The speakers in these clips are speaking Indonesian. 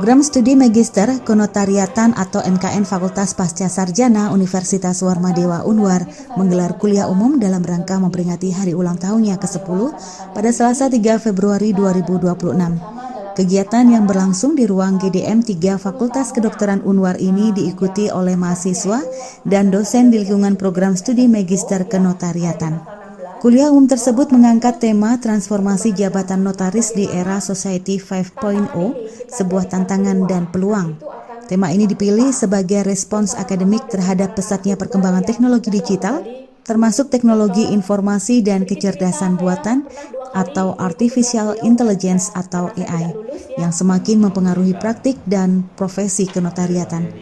Program Studi Magister Kenotariatan atau MKN Fakultas Pasca Sarjana Universitas Warmadewa Unwar menggelar kuliah umum dalam rangka memperingati hari ulang tahunnya ke-10 pada Selasa 3 Februari 2026. Kegiatan yang berlangsung di ruang GDM 3 Fakultas Kedokteran Unwar ini diikuti oleh mahasiswa dan dosen di lingkungan program studi Magister Kenotariatan. Kuliah umum tersebut mengangkat tema transformasi jabatan notaris di era Society 5.0, sebuah tantangan dan peluang. Tema ini dipilih sebagai respons akademik terhadap pesatnya perkembangan teknologi digital, termasuk teknologi informasi dan kecerdasan buatan atau Artificial Intelligence atau AI, yang semakin mempengaruhi praktik dan profesi kenotariatan.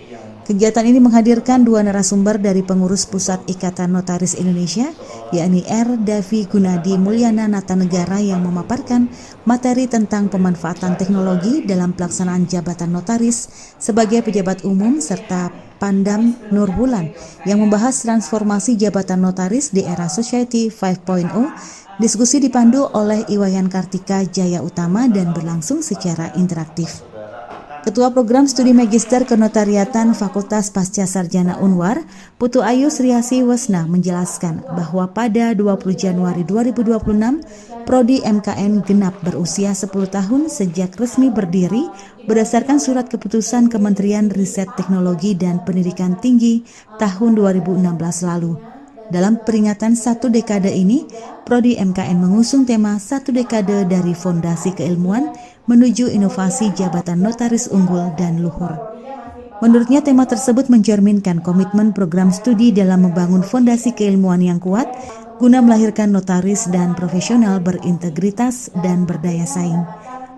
Kegiatan ini menghadirkan dua narasumber dari pengurus Pusat Ikatan Notaris Indonesia, yakni R. Davi Gunadi Mulyana Natanegara yang memaparkan materi tentang pemanfaatan teknologi dalam pelaksanaan jabatan notaris sebagai pejabat umum, serta Pandam Nurbulan yang membahas transformasi jabatan notaris di era Society 5.0. Diskusi dipandu oleh Iwayan Kartika Jaya Utama dan berlangsung secara interaktif. Ketua Program Studi Magister Kenotariatan Fakultas Pasca Sarjana Unwar, Putu Ayu Sriasi Wesna menjelaskan bahwa pada 20 Januari 2026, Prodi MKN genap berusia 10 tahun sejak resmi berdiri berdasarkan surat keputusan Kementerian Riset Teknologi dan Pendidikan Tinggi tahun 2016 lalu. Dalam peringatan 1 dekade ini, Prodi MKN mengusung tema 1 dekade dari fondasi keilmuan menuju inovasi jabatan notaris unggul dan luhur. Menurutnya, tema tersebut mencerminkan komitmen program studi dalam membangun fondasi keilmuan yang kuat guna melahirkan notaris dan profesional berintegritas dan berdaya saing.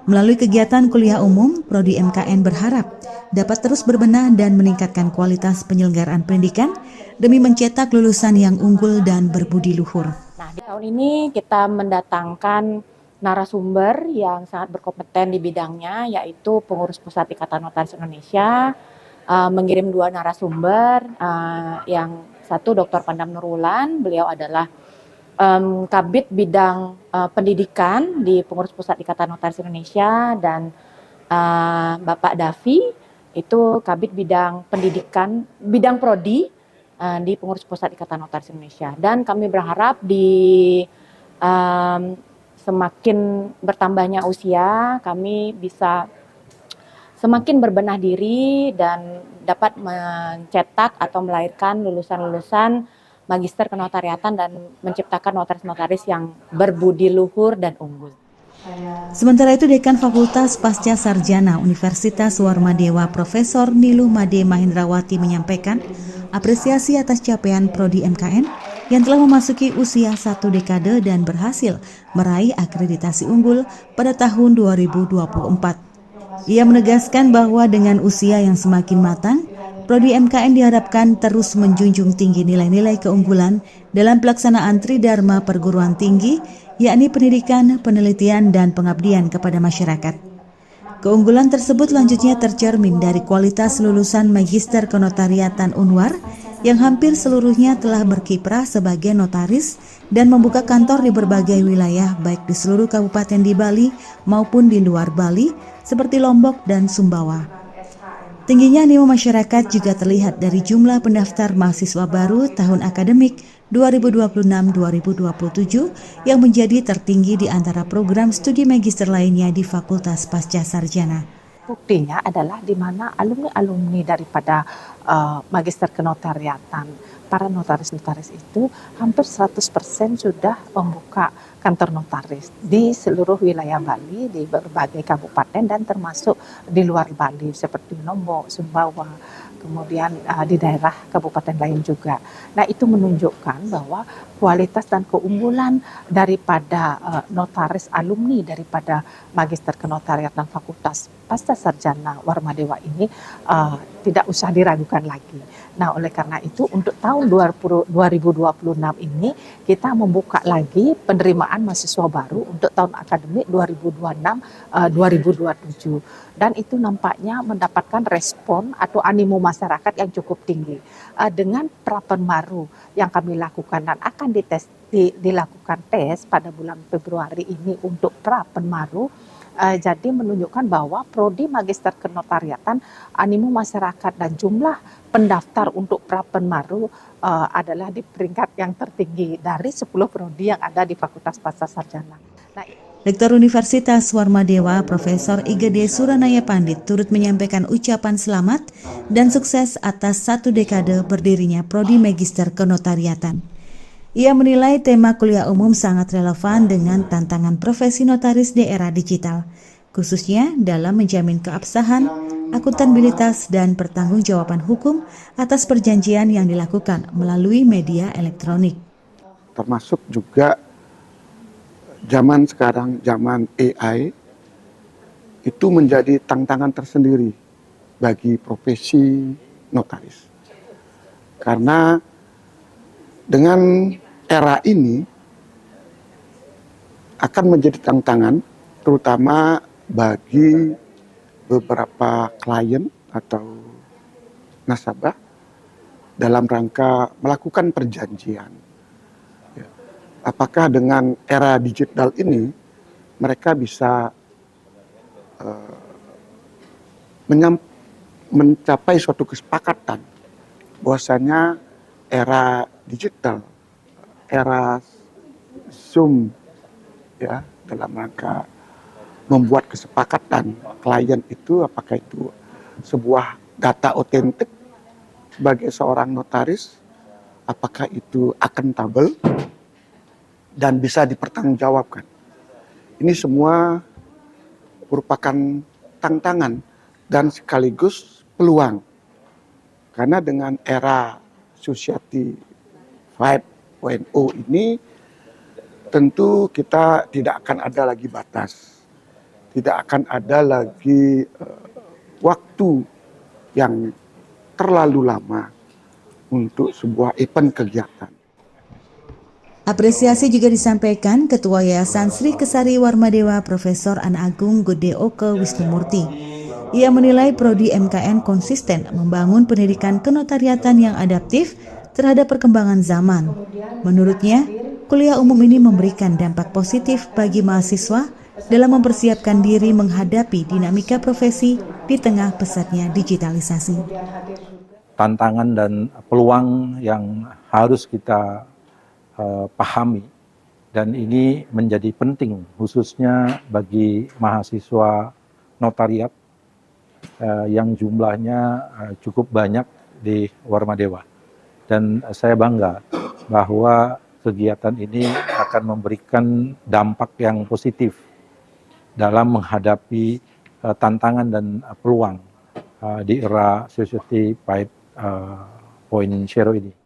Melalui kegiatan kuliah umum, Prodi MKN berharap dapat terus berbenah dan meningkatkan kualitas penyelenggaraan pendidikan demi mencetak lulusan yang unggul dan berbudi luhur. Nah, di tahun ini kita mendatangkan narasumber yang sangat berkompeten di bidangnya, yaitu pengurus Pusat Ikatan Notaris Indonesia, mengirim 2 narasumber, yang satu Dr. Pandam Nurbulan, beliau adalah Kabid bidang pendidikan di pengurus Pusat Ikatan Notaris Indonesia, dan Bapak Davi itu Kabid bidang pendidikan, bidang prodi di pengurus Pusat Ikatan Notaris Indonesia. Dan kami berharap di semakin bertambahnya usia, kami bisa semakin berbenah diri dan dapat mencetak atau melahirkan lulusan-lulusan Magister Kenotariatan dan menciptakan notaris-notaris yang berbudi luhur dan unggul. Sementara itu, Dekan Fakultas Pasca Sarjana Universitas Warmadewa Profesor Niluh Made Mahindrawati menyampaikan apresiasi atas capaian Prodi MKN yang telah memasuki usia 1 dekade dan berhasil meraih akreditasi unggul pada tahun 2024. Ia menegaskan bahwa dengan usia yang semakin matang, Prodi MKN diharapkan terus menjunjung tinggi nilai-nilai keunggulan dalam pelaksanaan Tridharma Perguruan Tinggi, yakni pendidikan, penelitian, dan pengabdian kepada masyarakat. Keunggulan tersebut selanjutnya tercermin dari kualitas lulusan Magister Kenotariatan Unwar yang hampir seluruhnya telah berkiprah sebagai notaris dan membuka kantor di berbagai wilayah baik di seluruh kabupaten di Bali maupun di luar Bali seperti Lombok dan Sumbawa. Tingginya animo masyarakat juga terlihat dari jumlah pendaftar mahasiswa baru tahun akademik 2026-2027 yang menjadi tertinggi di antara program studi magister lainnya di Fakultas Pasca Sarjana. Buktinya adalah di mana alumni-alumni daripada Magister Kenotariatan, para notaris-notaris itu hampir 100% sudah membuka kantor notaris di seluruh wilayah Bali, di berbagai kabupaten dan termasuk di luar Bali seperti Lombok, Sumbawa, kemudian di daerah kabupaten lain juga. Nah, itu menunjukkan bahwa kualitas dan keunggulan daripada notaris alumni daripada Magister Kenotariatan Fakultas Pasca Sarjana Warmadewa ini tidak usah diragukan lagi. Nah, oleh karena itu untuk tahun 2026 ini kita membuka lagi penerimaan mahasiswa baru untuk tahun akademik 2026-2027. Dan itu nampaknya mendapatkan respon atau animo masyarakat yang cukup tinggi. Dengan prapen baru yang kami lakukan dan akan dilakukan tes pada bulan Februari ini untuk prapen baru, Jadi menunjukkan bahwa prodi Magister Kenotariatan animo masyarakat dan jumlah pendaftar untuk Prapenmaru adalah di peringkat yang tertinggi dari 10 prodi yang ada di Fakultas Pasca Sarjana. Nah, Rektor Universitas Warmadewa, Profesor Igede Suranaya Pandit turut menyampaikan ucapan selamat dan sukses atas 1 dekade berdirinya Prodi Magister Kenotariatan. Ia menilai tema kuliah umum sangat relevan dengan tantangan profesi notaris di era digital, khususnya dalam menjamin keabsahan, akuntabilitas, dan pertanggungjawaban hukum atas perjanjian yang dilakukan melalui media elektronik. Termasuk juga zaman sekarang, zaman AI, itu menjadi tantangan tersendiri bagi profesi notaris. Karena dengan era ini akan menjadi tantangan, terutama bagi beberapa klien atau nasabah dalam rangka melakukan perjanjian. Apakah dengan era digital ini mereka bisa mencapai suatu kesepakatan bahwasanya era digital, era Zoom, ya, dalam rangka membuat kesepakatan klien itu, apakah itu sebuah data otentik sebagai seorang notaris, apakah itu akuntabel dan bisa dipertanggungjawabkan. Ini semua merupakan tantangan dan sekaligus peluang. Karena dengan era Society 5.0 ini tentu kita tidak akan ada lagi batas. Tidak akan ada lagi waktu yang terlalu lama untuk sebuah event kegiatan. Apresiasi juga disampaikan Ketua Yayasan Sri Kesari Warmadewa Profesor Ana Agung Gede Oke Wisnumurti. Ia menilai Prodi MKN konsisten membangun pendidikan kenotariatan yang adaptif terhadap perkembangan zaman. Menurutnya, kuliah umum ini memberikan dampak positif bagi mahasiswa dalam mempersiapkan diri menghadapi dinamika profesi di tengah pesatnya digitalisasi. Tantangan dan peluang yang harus kita pahami, dan ini menjadi penting khususnya bagi mahasiswa notariat yang jumlahnya cukup banyak di Warmadewa. Dan saya bangga bahwa kegiatan ini akan memberikan dampak yang positif dalam menghadapi tantangan dan peluang di era Society 5.0 ini.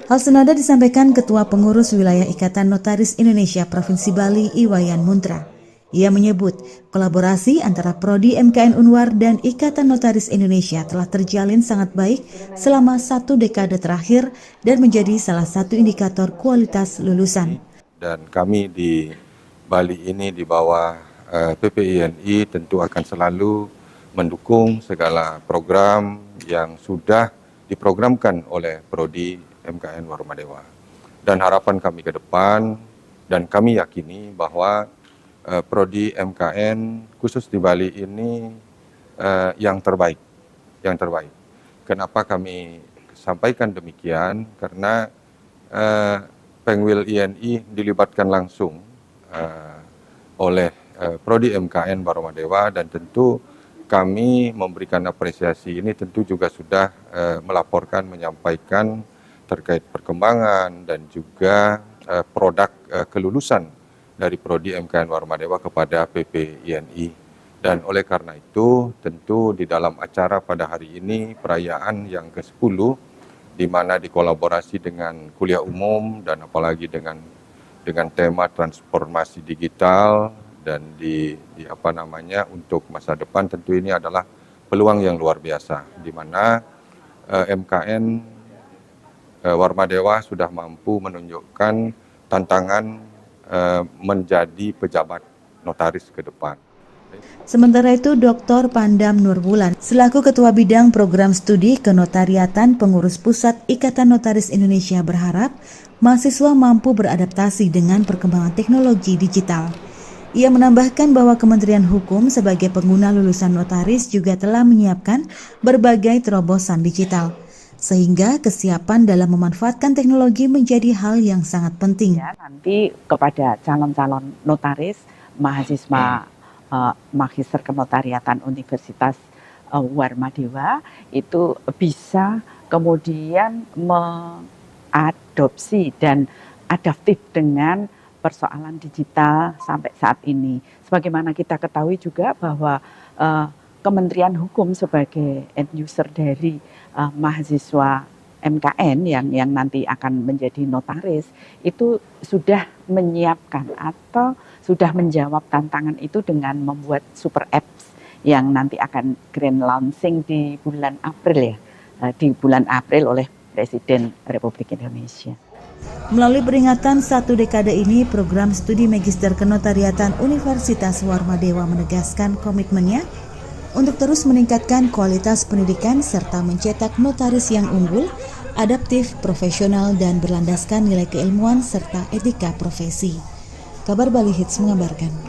Hal senada disampaikan Ketua Pengurus Wilayah Ikatan Notaris Indonesia Provinsi Bali Iwayan Muntra. Ia menyebut kolaborasi antara Prodi MKN Unwar dan Ikatan Notaris Indonesia telah terjalin sangat baik selama 1 dekade terakhir dan menjadi salah satu indikator kualitas lulusan. Dan kami di Bali ini di bawah PPINI tentu akan selalu mendukung segala program yang sudah diprogramkan oleh Prodi MKN Warmadewa. Dan harapan kami ke depan, dan kami yakini bahwa Prodi MKN khusus di Bali ini yang terbaik. Kenapa kami sampaikan demikian? Karena Pengwil INI dilibatkan langsung oleh Prodi MKN Warmadewa, dan tentu kami memberikan apresiasi ini tentu juga sudah melaporkan, menyampaikan terkait perkembangan dan juga produk kelulusan dari Prodi MKN Warmadewa kepada PPINI. Dan oleh karena itu tentu di dalam acara pada hari ini perayaan yang ke-10 di mana dikolaborasi dengan kuliah umum dan apalagi dengan tema transformasi digital dan untuk masa depan, tentu ini adalah peluang yang luar biasa di mana MKN Warmadewa sudah mampu menunjukkan tantangan menjadi pejabat notaris ke depan. Sementara itu, Dr. Pandam Nurbulan, selaku Ketua Bidang Program Studi Kenotariatan Pengurus Pusat Ikatan Notaris Indonesia berharap mahasiswa mampu beradaptasi dengan perkembangan teknologi digital. Ia menambahkan bahwa Kementerian Hukum sebagai pengguna lulusan notaris juga telah menyiapkan berbagai terobosan digital, sehingga kesiapan dalam memanfaatkan teknologi menjadi hal yang sangat penting. Ya, nanti kepada calon-calon notaris, mahasiswa Magister Kenotariatan Universitas Warmadewa itu bisa kemudian mengadopsi dan adaptif dengan persoalan digital sampai saat ini. Sebagaimana kita ketahui juga bahwa Kementerian Hukum sebagai end user dari mahasiswa MKN yang nanti akan menjadi notaris itu sudah menyiapkan atau sudah menjawab tantangan itu dengan membuat super apps yang nanti akan grand launching di bulan April di bulan April oleh Presiden Republik Indonesia. Melalui peringatan 1 dekade ini, program studi Magister Kenotariatan Universitas Warmadewa menegaskan komitmennya untuk terus meningkatkan kualitas pendidikan serta mencetak notaris yang unggul, adaptif, profesional, dan berlandaskan nilai keilmuan serta etika profesi. Kabar Bali Hits mengabarkan.